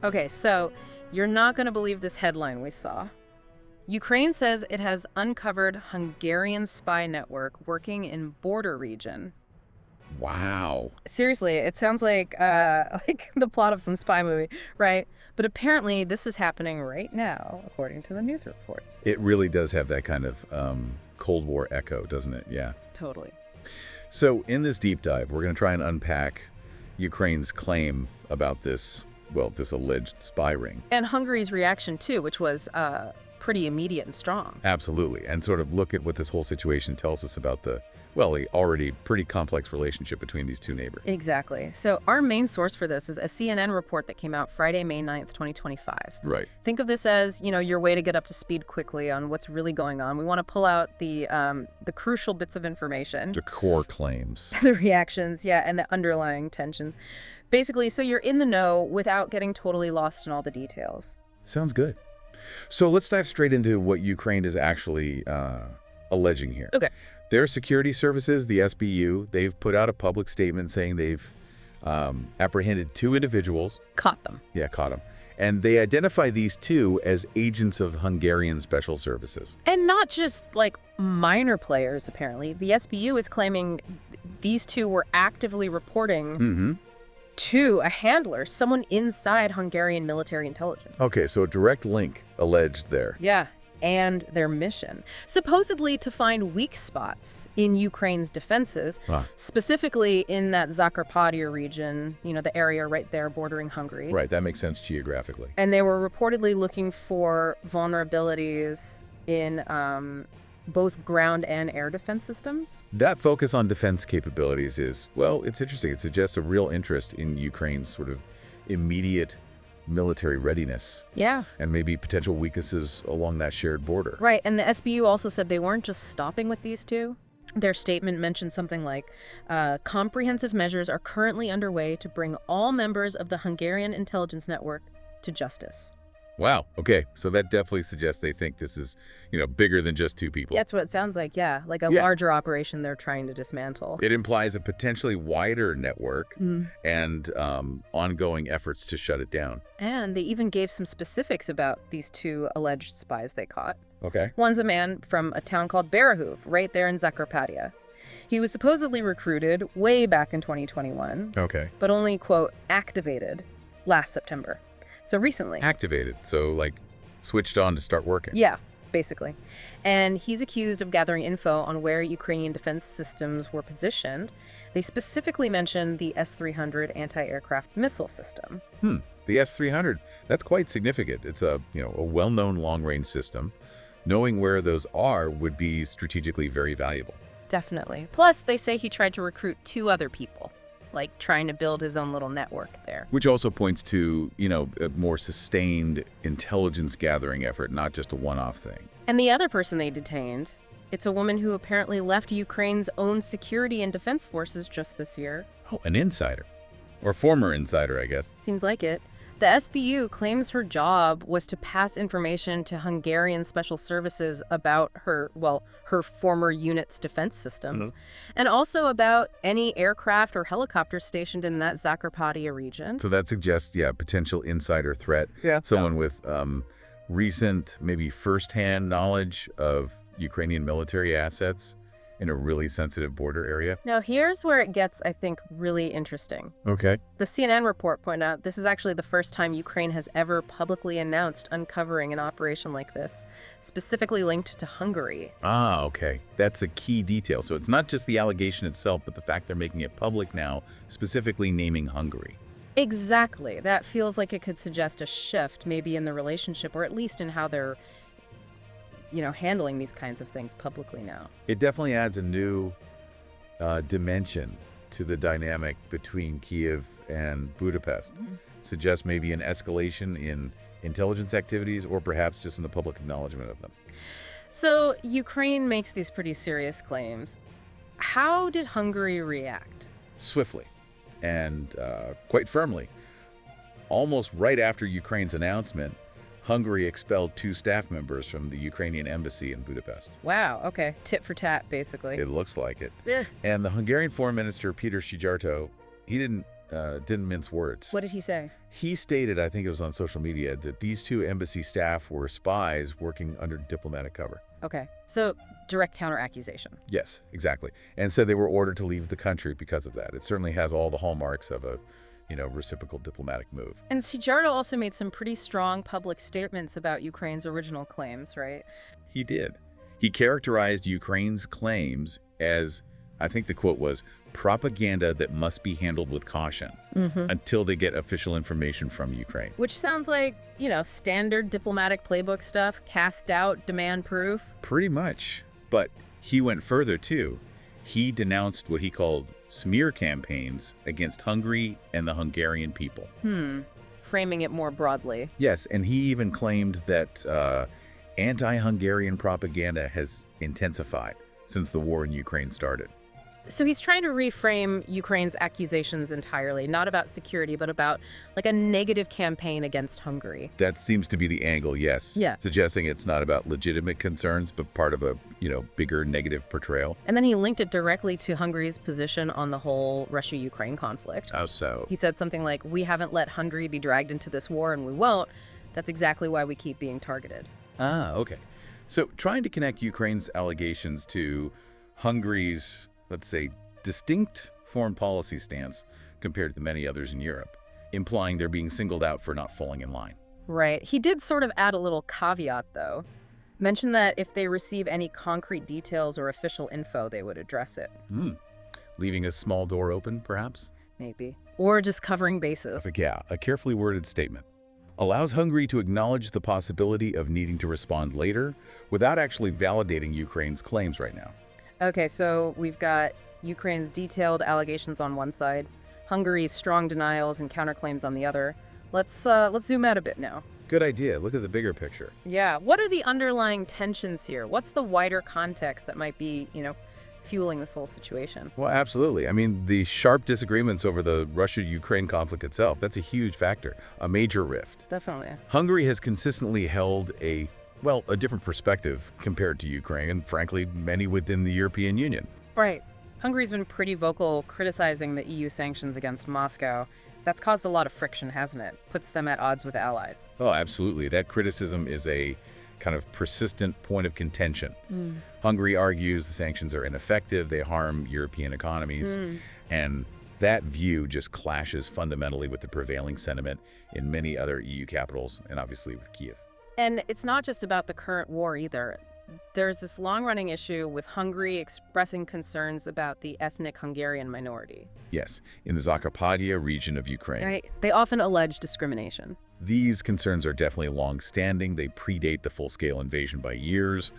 Okay, so you're not going to believe this headline we saw. Ukraine says it has uncovered Hungarian spy network working in border region. Wow. Seriously, it sounds like like the plot of some spy movie, right? But apparently this is happening right now, according to the news reports. It really does have that kind of Cold War echo, doesn't it? Yeah. Totally. So in this deep dive, we're going to try and unpack Ukraine's claim about this, well, this alleged spy ring. And Hungary's reaction, too, which was pretty immediate and strong. Absolutely. And sort of look at what this whole situation tells us about the, well, the already pretty complex relationship between these two neighbors. Exactly. So our main source for this is a CNN report that came out Friday, May 9th, 2025. Right. Think of this as, your way to get up to speed quickly on what's really going on. We want to pull out the crucial bits of information. The core claims. The reactions, yeah, and the underlying tensions. Basically, so you're in the know without getting totally lost in all the details. Sounds good. So let's dive straight into what Ukraine is actually alleging here. Okay. Their security services, the SBU, they've put out a public statement saying they've apprehended 2 individuals. Caught them. Yeah, caught them. And they identify these 2 as agents of Hungarian special services. And not just, like, minor players, apparently. The SBU is claiming these 2 were actively reporting to a handler, someone inside Hungarian military intelligence. Okay, so a direct link alleged there. Yeah, and their mission. Supposedly to find weak spots in Ukraine's defenses, specifically in that Zakarpattia region, the area right there bordering Hungary. Right, that makes sense geographically. And they were reportedly looking for vulnerabilities in both ground and air defense systems. That focus on defense capabilities is, well, it's interesting. It suggests a real interest in Ukraine's sort of immediate military readiness. Yeah. And maybe potential weaknesses along that shared border. Right, and the SBU also said they weren't just stopping with these 2. Their statement mentioned something like, comprehensive measures are currently underway to bring all members of the Hungarian intelligence network to justice. Wow. Okay. So that definitely suggests they think this is, bigger than just 2 people. Yeah, that's what it sounds like, yeah. Like a larger operation they're trying to dismantle. It implies a potentially wider network and ongoing efforts to shut it down. And they even gave some specifics about these 2 alleged spies they caught. Okay. One's a man from a town called Berehov, right there in Zakarpattia. He was supposedly recruited way back in 2021. Okay. But only, quote, activated last September. So recently. Activated, so like switched on to start working. Yeah, basically. And he's accused of gathering info on where Ukrainian defense systems were positioned. They specifically mentioned the S-300 anti-aircraft missile system. The S-300, that's quite significant. It's a well-known long-range system. Knowing where those are would be strategically very valuable. Definitely. Plus, they say he tried to recruit 2 other people, like trying to build his own little network there. Which also points to, a more sustained intelligence gathering effort, not just a one-off thing. And the other person they detained, it's a woman who apparently left Ukraine's own security and defense forces just this year. Oh, an insider. Or former insider, I guess. Seems like it. The SBU claims her job was to pass information to Hungarian special services about her former unit's defense systems, and also about any aircraft or helicopters stationed in that Zakarpattia region. So that suggests, potential insider threat. Yeah. Someone with recent, maybe firsthand knowledge of Ukrainian military assets in a really sensitive border area. Now, here's where it gets, I think, really interesting. Okay. The CNN report pointed out this is actually the first time Ukraine has ever publicly announced uncovering an operation like this, specifically linked to Hungary. Ah, okay. That's a key detail. So it's not just the allegation itself, but the fact they're making it public now, specifically naming Hungary. Exactly. That feels like it could suggest a shift, maybe in the relationship, or at least in how they're handling these kinds of things publicly now. It definitely adds a new dimension to the dynamic between Kiev and Budapest. Suggests maybe an escalation in intelligence activities or perhaps just in the public acknowledgement of them. So Ukraine makes these pretty serious claims. How did Hungary react? Swiftly and quite firmly. Almost right after Ukraine's announcement, Hungary expelled 2 staff members from the Ukrainian embassy in Budapest. Wow, okay. Tit for tat, basically. It looks like it. Yeah. And the Hungarian foreign minister, Péter Szijjártó, he didn't didn't mince words. What did he say? He stated, I think it was on social media, that these two embassy staff were spies working under diplomatic cover. Okay, so direct counter-accusation. Yes, exactly. And said they were ordered to leave the country because of that. It certainly has all the hallmarks of a, reciprocal diplomatic move. And Szijjártó also made some pretty strong public statements about Ukraine's original claims, right? He did. He characterized Ukraine's claims as, I think the quote was, propaganda that must be handled with caution until they get official information from Ukraine. Which sounds like, standard diplomatic playbook stuff, cast doubt, demand proof. Pretty much. But he went further, too. He denounced what he called smear campaigns against Hungary and the Hungarian people. Framing it more broadly. Yes, and he even claimed that anti-Hungarian propaganda has intensified since the war in Ukraine started. So he's trying to reframe Ukraine's accusations entirely, not about security, but about like a negative campaign against Hungary. That seems to be the angle, yes. Yeah. Suggesting it's not about legitimate concerns, but part of a, bigger negative portrayal. And then he linked it directly to Hungary's position on the whole Russia-Ukraine conflict. How so? He said something like, "We haven't let Hungary be dragged into this war, and we won't. That's exactly why we keep being targeted." Ah, okay. So trying to connect Ukraine's allegations to Hungary's, let's say, distinct foreign policy stance compared to many others in Europe, implying they're being singled out for not falling in line. Right. He did sort of add a little caveat, though. Mention that if they receive any concrete details or official info, they would address it. Leaving a small door open, perhaps? Maybe. Or just covering bases. Yeah, a carefully worded statement. Allows Hungary to acknowledge the possibility of needing to respond later without actually validating Ukraine's claims right now. Okay, so we've got Ukraine's detailed allegations on one side, Hungary's strong denials and counterclaims on the other. Let's zoom out a bit now. Good idea. Look at the bigger picture. Yeah, what are the underlying tensions here? What's the wider context that might be, fueling this whole situation? Well, absolutely. I mean, the sharp disagreements over the Russia-Ukraine conflict itself, that's a huge factor, a major rift. Definitely. Hungary has consistently held a different perspective compared to Ukraine, and frankly, many within the European Union. Right. Hungary's been pretty vocal criticizing the EU sanctions against Moscow. That's caused a lot of friction, hasn't it? Puts them at odds with allies. Oh, absolutely. That criticism is a kind of persistent point of contention. Hungary argues the sanctions are ineffective, they harm European economies, and that view just clashes fundamentally with the prevailing sentiment in many other EU capitals, and obviously with Kyiv. And it's not just about the current war either. There's this long-running issue with Hungary expressing concerns about the ethnic Hungarian minority. Yes, in the Zakarpattia region of Ukraine. Right. They often allege discrimination. These concerns are definitely long-standing. They predate the full-scale invasion by years.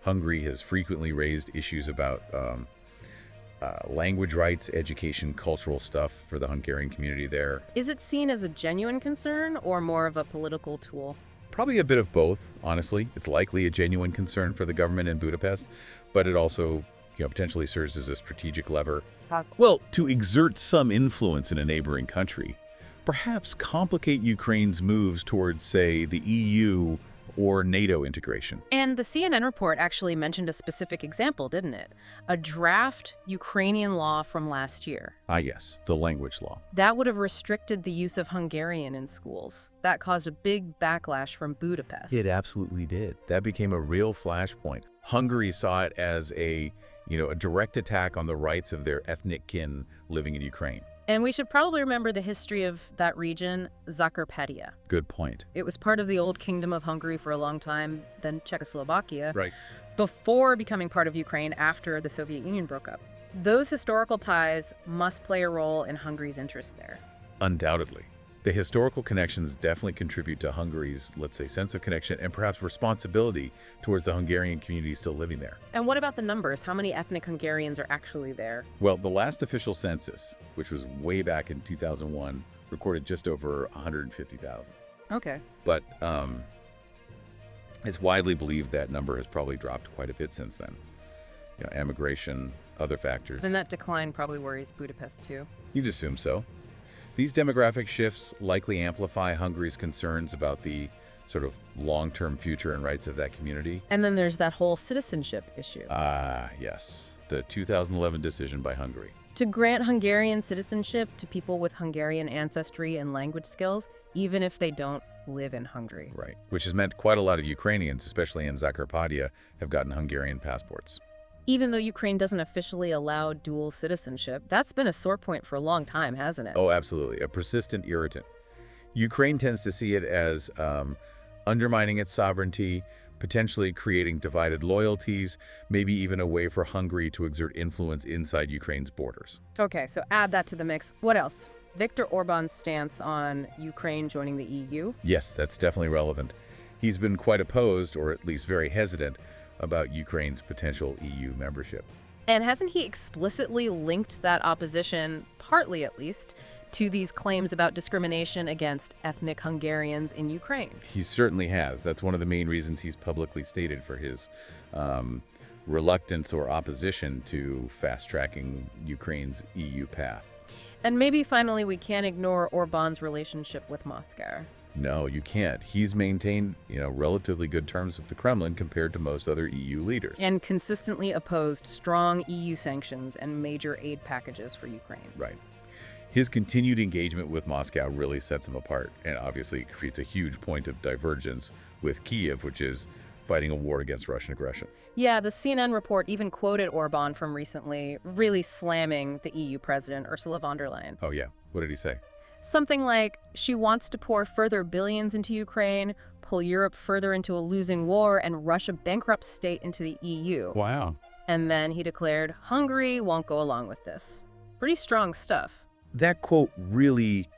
Hungary has frequently raised issues about language rights, education, cultural stuff for the Hungarian community there. Is it seen as a genuine concern or more of a political tool? Probably a bit of both, honestly. It's likely a genuine concern for the government in Budapest, but it also, potentially serves as a strategic lever. Well, to exert some influence in a neighboring country. Perhaps complicate Ukraine's moves towards, say, the EU or NATO integration. And the CNN report actually mentioned a specific example, didn't it? A draft Ukrainian law from last year. Ah, yes, the language law. That would have restricted the use of Hungarian in schools. That caused a big backlash from Budapest. It absolutely did. That became a real flashpoint. Hungary saw it as a direct attack on the rights of their ethnic kin living in Ukraine. And we should probably remember the history of that region, Zakarpattia. Good point. It was part of the old Kingdom of Hungary for a long time, then Czechoslovakia. Right. Before becoming part of Ukraine after the Soviet Union broke up. Those historical ties must play a role in Hungary's interest there. Undoubtedly. The historical connections definitely contribute to Hungary's, let's say, sense of connection and perhaps responsibility towards the Hungarian community still living there. And what about the numbers? How many ethnic Hungarians are actually there? Well, the last official census, which was way back in 2001, recorded just over 150,000. Okay. But it's widely believed that number has probably dropped quite a bit since then. Emigration, other factors. And that decline probably worries Budapest too. You'd assume so. These demographic shifts likely amplify Hungary's concerns about the sort of long-term future and rights of that community. And then there's that whole citizenship issue. Ah, yes. The 2011 decision by Hungary. to grant Hungarian citizenship to people with Hungarian ancestry and language skills, even if they don't live in Hungary. Right, which has meant quite a lot of Ukrainians, especially in Zakarpattia, have gotten Hungarian passports. Even though Ukraine doesn't officially allow dual citizenship, that's been a sore point for a long time, hasn't it? Oh, absolutely. A persistent irritant. Ukraine tends to see it as undermining its sovereignty, potentially creating divided loyalties, maybe even a way for Hungary to exert influence inside Ukraine's borders. Okay, so add that to the mix. What else? Viktor Orban's stance on Ukraine joining the EU? Yes, that's definitely relevant. He's been quite opposed, or at least very hesitant, about Ukraine's potential EU membership. And hasn't he explicitly linked that opposition, partly at least, to these claims about discrimination against ethnic Hungarians in Ukraine? He certainly has. That's one of the main reasons he's publicly stated for his reluctance or opposition to fast-tracking Ukraine's EU path. And maybe finally we can't ignore Orban's relationship with Moscow. No, you can't. He's maintained, relatively good terms with the Kremlin compared to most other EU leaders. And consistently opposed strong EU sanctions and major aid packages for Ukraine. Right. His continued engagement with Moscow really sets him apart, and obviously creates a huge point of divergence with Kyiv, which is fighting a war against Russian aggression. Yeah, the CNN report even quoted Orban from recently, really slamming the EU president, Ursula von der Leyen. Oh yeah, what did he say? Something like, she wants to pour further billions into Ukraine, pull Europe further into a losing war, and rush a bankrupt state into the EU. Wow. And then he declared, Hungary won't go along with this. Pretty strong stuff. That quote really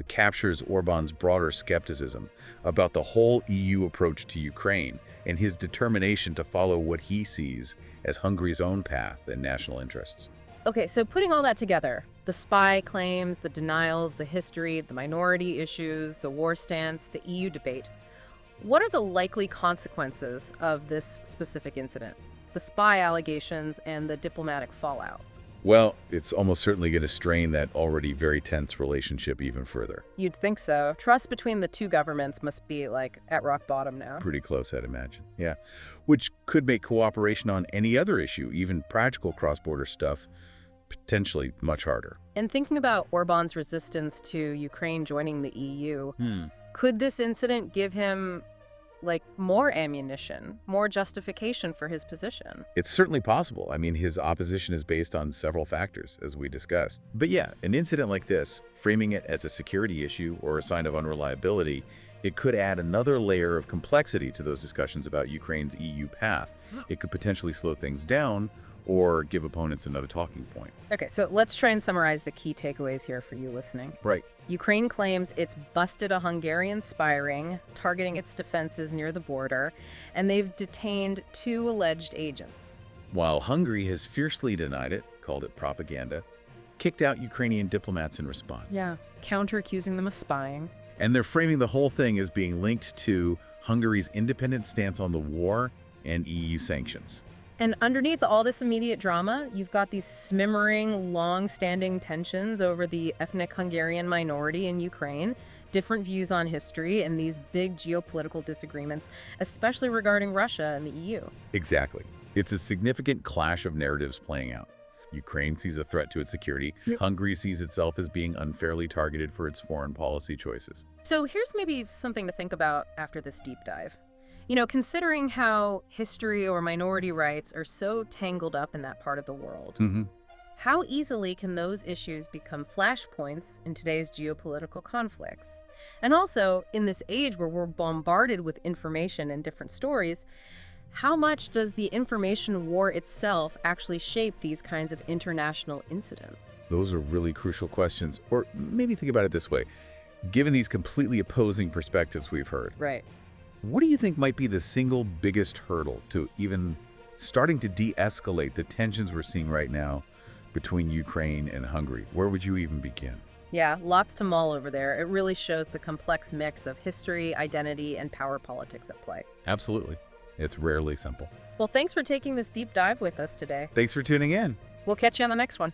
captures Orban's broader skepticism about the whole EU approach to Ukraine and his determination to follow what he sees as Hungary's own path and national interests. Okay, so putting all that together, the spy claims, the denials, the history, the minority issues, the war stance, the EU debate, what are the likely consequences of this specific incident? The spy allegations and the diplomatic fallout? Well, it's almost certainly going to strain that already very tense relationship even further. You'd think so. Trust between the two governments must be, at rock bottom now. Pretty close, I'd imagine. Yeah. Which could make cooperation on any other issue, even practical cross-border stuff, potentially much harder. And thinking about Orban's resistance to Ukraine joining the EU, could this incident give him, more ammunition, more justification for his position? It's certainly possible. I mean, his opposition is based on several factors, as we discussed. But yeah, an incident like this, framing it as a security issue or a sign of unreliability, it could add another layer of complexity to those discussions about Ukraine's EU path. It could potentially slow things down or give opponents another talking point. Okay, so let's try and summarize the key takeaways here for you listening. Right. Ukraine claims it's busted a Hungarian spy ring, targeting its defenses near the border, and they've detained 2 alleged agents. While Hungary has fiercely denied it, called it propaganda, kicked out Ukrainian diplomats in response. Yeah, counter-accusing them of spying. And they're framing the whole thing as being linked to Hungary's independent stance on the war and EU sanctions. And underneath all this immediate drama, you've got these smimmering, long-standing tensions over the ethnic Hungarian minority in Ukraine, different views on history, and these big geopolitical disagreements, especially regarding Russia and the EU. Exactly. It's a significant clash of narratives playing out. Ukraine sees a threat to its security. Yep. Hungary sees itself as being unfairly targeted for its foreign policy choices. So here's maybe something to think about after this deep dive. Considering how history or minority rights are so tangled up in that part of the world, how easily can those issues become flashpoints in today's geopolitical conflicts? And also, in this age where we're bombarded with information and different stories, how much does the information war itself actually shape these kinds of international incidents? Those are really crucial questions. Or maybe think about it this way. Given these completely opposing perspectives we've heard, right, what do you think might be the single biggest hurdle to even starting to de-escalate the tensions we're seeing right now between Ukraine and Hungary? Where would you even begin? Yeah, lots to mull over there. It really shows the complex mix of history, identity, and power politics at play. Absolutely. It's rarely simple. Well, thanks for taking this deep dive with us today. Thanks for tuning in. We'll catch you on the next one.